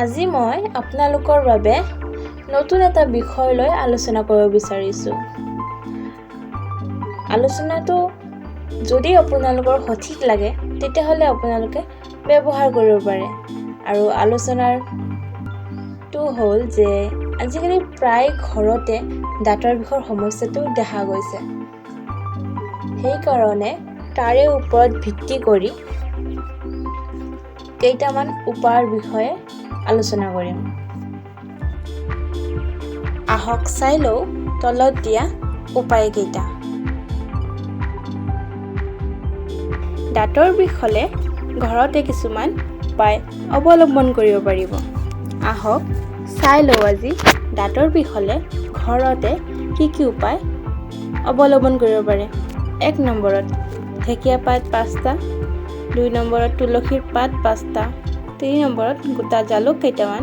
আজি মই আপোনালোকৰ বাবে নতুন এটা বিষয় লৈ আলোচনা কৰিব বিচাৰিছোঁ। আলোচনাটো যদি আপোনালোকৰ সঠিক লাগে তেতিয়াহ'লে আপোনালোকে ব্যৱহাৰ কৰিব পাৰে। আৰু আলোচনাটো হ'ল যে আজিকালি প্ৰায় ঘৰতে দাঁতৰ বিষৰ সমস্যাটো দেখা গৈছে। সেইকাৰণে তাৰে ওপৰত ভিত্তি কৰি কেইটামান উপায়ৰ বিষয়ে আলোচনা কৰিম। আহক চাই লওঁ তলত দিয়া উপায় কেইটা। দাঁতৰ বিষ হ'লে ঘৰতে কিছুমান উপায় অৱলম্বন কৰিব পাৰিব। আহক চাই লওঁ আজি দাঁতৰ বিষ হ'লে ঘৰতে কি উপায় অৱলম্বন কৰিব পাৰে। 1 নম্বৰত ঢেকীয়া পাত 5টা, 2 নম্বৰত তুলসীৰ পাত 5টা, 3 নম্বৰত গোটা জালুক কেইটামান,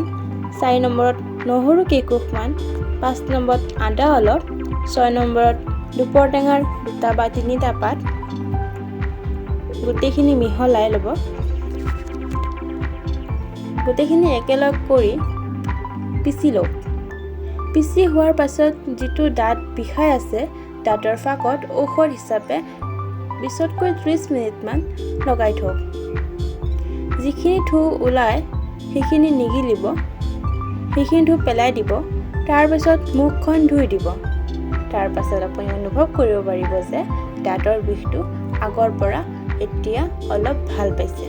4 নম্বৰত নহৰু কেইকুচমান, 5 নম্বৰত আদা অলপ, 6 নম্বৰত দুপৰ টেঙাৰ 2টা বা 3টা পাত। গোটেইখিনি মিহলাই ল'ব। গোটেইখিনি একেলগ কৰি পিচি লওক। পিচি হোৱাৰ পাছত যিটো দাঁত বিষাই আছে দাঁতৰ ফাকত ঔষধ হিচাপে 20তকৈ 30 মিনিটমান লগাই থওক। যিখিনি থু ওলায় সেইখিনি নিগিলিব, সেইখিনি থু পেলাই দিব। তাৰপিছত মুখখন ধুই দিব। তাৰ পাছত আপুনি অনুভৱ কৰিব পাৰিব যে দাঁতৰ বিষটো আগৰ পৰা এতিয়া অলপ ভাল পাইছে।